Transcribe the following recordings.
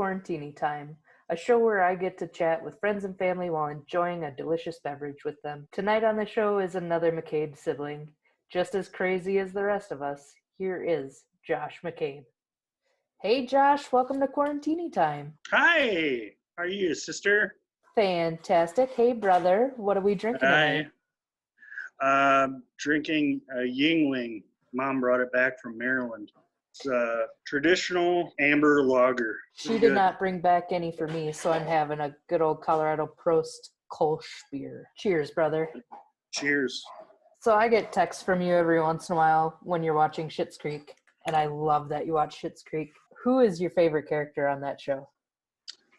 Quarantini Time, a show where I get to chat with friends and family while enjoying a delicious beverage with them. Tonight on the show is another McCabe sibling. Just as crazy as the rest of us, here is Josh McCabe. Hey Josh, welcome to Quarantini Time. Hi, how are you, sister? Fantastic. Hey brother, what are we drinking Hi. tonight? Drinking a Yingling. Mom brought it back from Maryland. It's a traditional amber lager. She Pretty did good. not bring back any for me, so I'm having a good old Colorado Prost Kolsch beer. Cheers, brother. Cheers. So I get texts from you every once in a while when you're watching Schitt's Creek, and I love that you watch Schitt's Creek. Who is your favorite character on that show?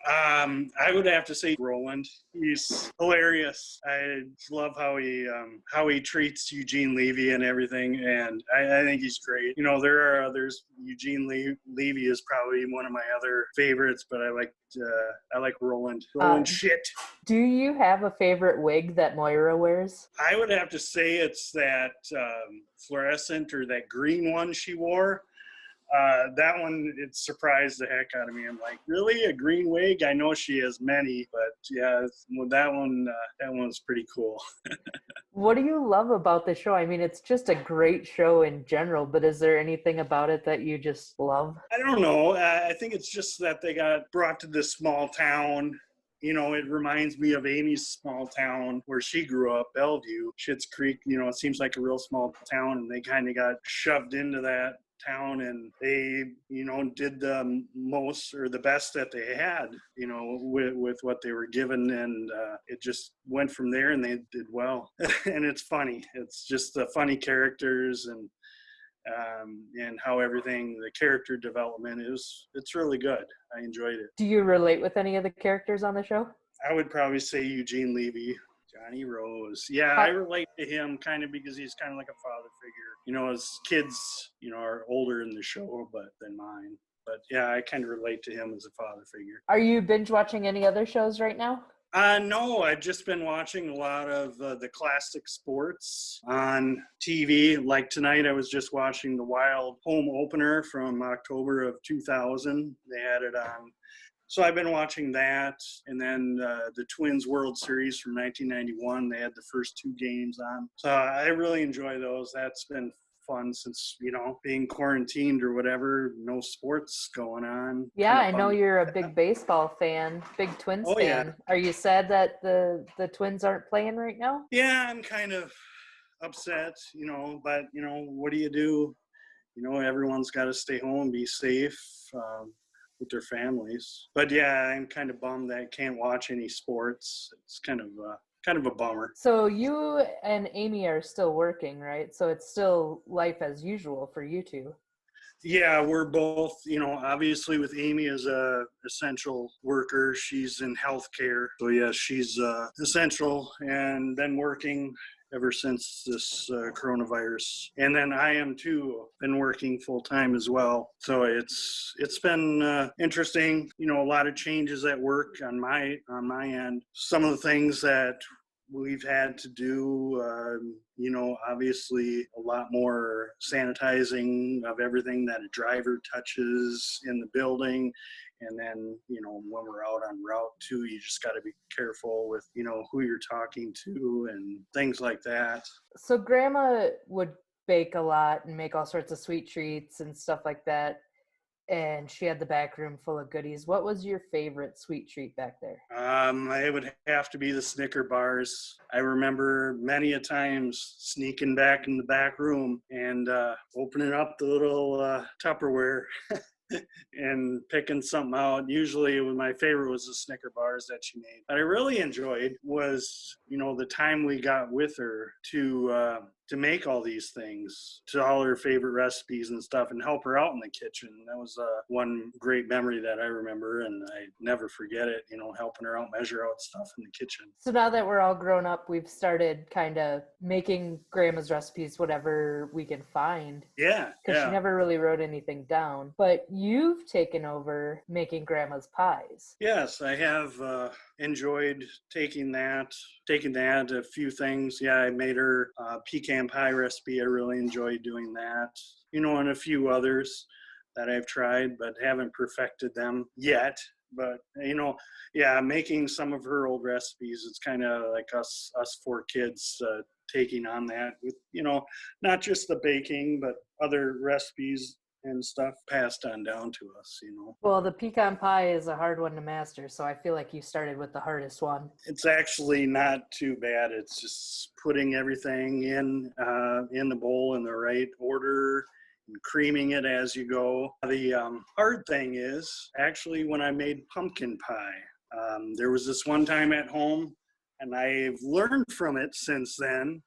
I would have to say Roland. He's hilarious. I love how he treats Eugene Levy and everything, and I think he's great. You know, there are others. Eugene Levy is probably one of my other favorites, but I like Roland. Roland shit. Do you have a favorite wig that Moira wears? I would have to say it's that fluorescent or that green one she wore. That one, it surprised the heck out of me. I'm like, really? A green wig? I know she has many, but yeah, that one's pretty cool. What do you love about the show? I mean, it's just a great show in general, but is there anything about it that you just love? I don't know. I think it's just that they got brought to this small town. You know, it reminds me of Amy's small town where she grew up, Bellevue, Schitt's Creek. You know, it seems like a real small town, and they kind of got shoved into that town, and they, you know, did the most or the best that they had, you know, with what they were given, and it just went from there, and they did well. And it's funny. It's just the funny characters and how everything, the character development it's really good. I enjoyed it. Do you relate with any of the characters on the show? I would probably say Eugene Levy. Johnny Rose. Yeah, I relate to him kind of because he's kind of like a father figure. You know, his kids, you know, are older in the show than mine. But yeah, I kind of relate to him as a father figure. Are you binge watching any other shows right now? No, I've just been watching a lot of the classic sports on TV. Like tonight, I was just watching the Wild home opener from October of 2000. They had it on. So I've been watching that, and then the Twins World Series from 1991. They had the first two games on. So I really enjoy those. That's been fun since, you know, being quarantined or whatever, no sports going on. Yeah, I know you're a big baseball fan, big Twins fan. Yeah. Are you sad that the Twins aren't playing right now? Yeah, I'm kind of upset, you know, but, you know, what do? You know, everyone's got to stay home, be safe. With their families. But yeah, I'm kind of bummed that I can't watch any sports. It's kind of a bummer. So you and Amy are still working, right? So it's still life as usual for you two. Yeah, we're both, you know, obviously with Amy as a essential worker, she's in healthcare. So yeah, she's essential and been working ever since this coronavirus. And then I am too, been working full time as well. So it's been interesting, you know, a lot of changes at work on my end. Some of the things that we've had to do, you know, obviously a lot more sanitizing of everything that a driver touches in the building. And then, you know, when we're out on route too, you just got to be careful with, you know, who you're talking to and things like that. So Grandma would bake a lot and make all sorts of sweet treats and stuff like that. And she had the back room full of goodies. What was your favorite sweet treat back there? It would have to be the Snicker bars. I remember many a times sneaking back in the back room and opening up the little Tupperware and picking something out. Usually my favorite was the Snicker bars that she made. What I really enjoyed was, you know, the time we got with her to make all these things, to all her favorite recipes and stuff, and help her out in the kitchen. That was one great memory that I remember, and I never forget it, you know, helping her out, measure out stuff in the kitchen. So now that we're all grown up, we've started kind of making Grandma's recipes whatever we can find. Yeah. Because she never really wrote anything down. But you've taken over making Grandma's pies. Yes, I have enjoyed taking that, a few things. Yeah, I made her pecan pie recipe. I really enjoyed doing that, you know, and a few others. that I've tried, but haven't perfected them yet. But yeah, making some of her old recipes, it's kind of like us four kids taking on that with not just the baking, but other recipes and stuff passed on down to us. Well, the pecan pie is a hard one to master, so I feel like you started with the hardest one. It's actually not too bad. It's just putting everything in the bowl in the right order and creaming it as you go. The hard thing is actually when I made pumpkin pie. There was this one time at home, and I've learned from it since then,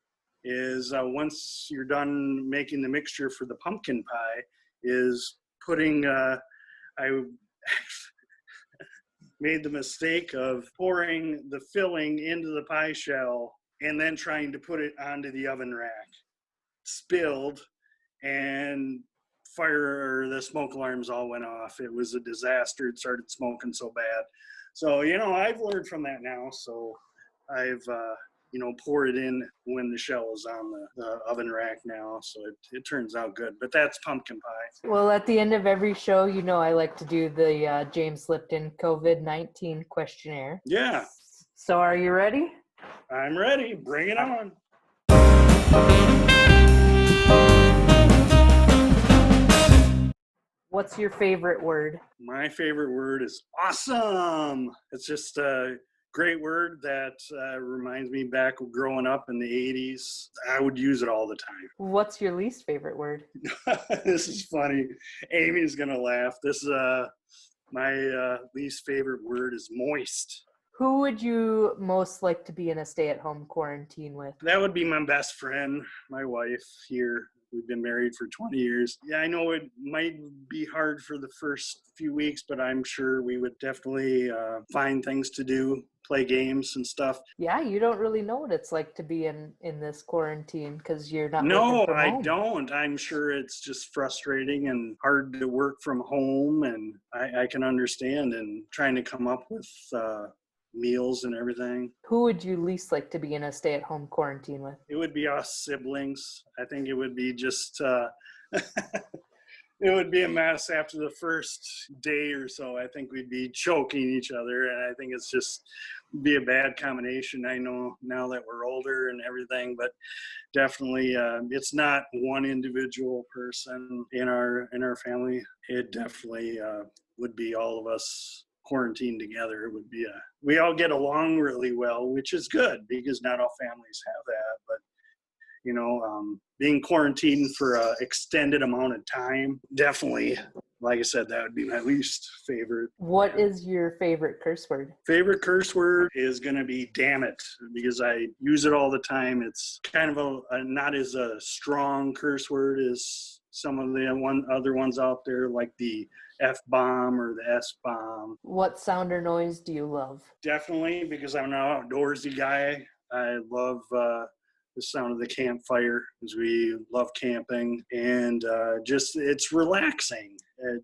is once you're done making the mixture for the pumpkin pie, is putting, I made the mistake of pouring the filling into the pie shell and then trying to put it onto the oven rack. Spilled, and the smoke alarms all went off. It was a disaster. It started smoking so bad. So, I've learned from that now. So I've, pour it in when the shell is on the oven rack now. So it turns out good. But that's pumpkin pie. Well, at the end of every show, I like to do the James Lipton COVID-19 questionnaire. Yeah. So are you ready? I'm ready. Bring it on. What's your favorite word? My favorite word is awesome. It's just a great word that reminds me back growing up in the 80s. I would use it all the time. What's your least favorite word? This is funny. Amy's going to laugh. This is my least favorite word is moist. Who would you most like to be in a stay-at-home quarantine with? That would be my best friend, my wife here. We've been married for 20 years. Yeah, I know it might be hard for the first few weeks, but I'm sure we would definitely find things to do, play games and stuff. Yeah, you don't really know what it's like to be in this quarantine because you're not No, working from I home. don't. I'm sure it's just frustrating and hard to work from home, and I can understand and trying to come up with meals and everything. Who would you least like to be in a stay-at-home quarantine with? It would be us siblings. I think it would be just it would be a mess after the first day or so. I think we'd be choking each other, and I think it's just be a bad combination. I know now that we're older and everything, but definitely it's not one individual person in our family. It definitely would be all of us quarantined together. It would be we all get along really well, which is good because not all families have that. But being quarantined for an extended amount of time, definitely, like I said, that would be my least favorite. What is your favorite curse word? Favorite curse word is going to be damn it, because I use it all the time. It's kind of not as a strong curse word as some of the other ones out there, like the F-bomb or the S-bomb. What sound or noise do you love? Definitely, because I'm an outdoorsy guy. I love the sound of the campfire, because we love camping, and just it's relaxing.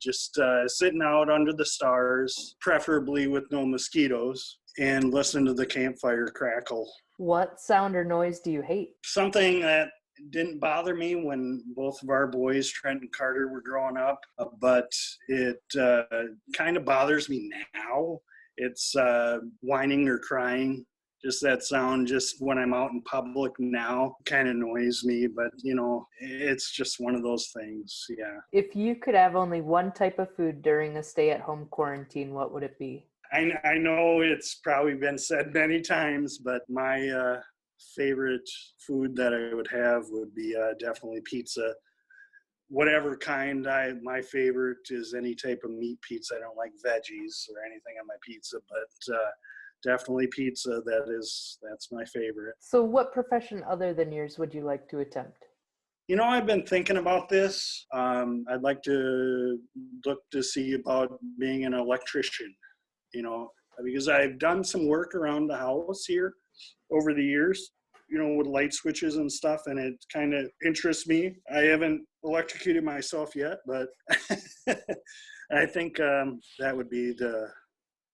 Just sitting out under the stars, preferably with no mosquitoes, and listen to the campfire crackle. What sound or noise do you hate? Something that didn't bother me when both of our boys, Trent and Carter, were growing up, but it kind of bothers me now. It's whining or crying. Just that sound, just when I'm out in public now, kind of annoys me, but it's just one of those things. Yeah. If you could have only one type of food during a stay-at-home quarantine, what would it be? I know it's probably been said many times, but my favorite food that I would have would be definitely pizza. Whatever kind. My favorite is any type of meat pizza. I don't like veggies or anything on my pizza, but definitely pizza. That's my favorite. So what profession other than yours would you like to attempt? I've been thinking about this. I'd like to look to see about being an electrician, because I've done some work around the house here over the years, with light switches and stuff, and it kind of interests me. I haven't electrocuted myself yet, but I think that would be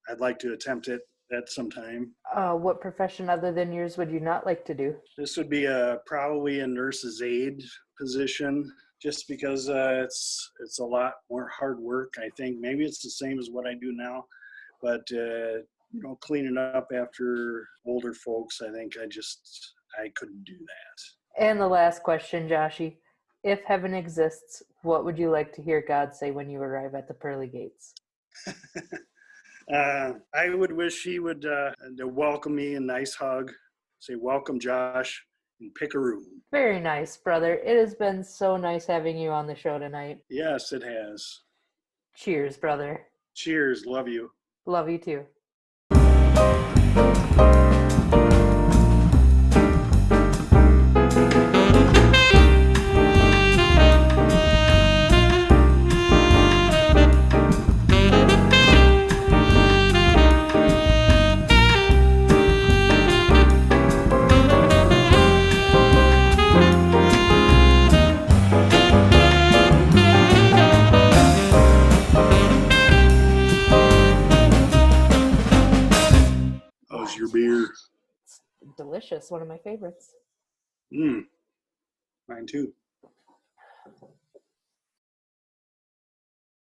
I'd like to attempt it at some time. What profession other than yours would you not like to do? This would be probably a nurse's aide position. just because it's a lot more hard work. I think maybe it's the same as what I do now, but cleaning up after older folks, I think I couldn't do that. And the last question, Joshy. If heaven exists, what would you like to hear God say when you arrive at the pearly gates? I would wish he would welcome me, a nice hug, say, "Welcome, Josh," and pick a room. Very nice, brother. It has been so nice having you on the show tonight. Yes, it has. Cheers, brother. Cheers. Love you. Love you too. How's your beer? It's delicious. One of my favorites. Mine too.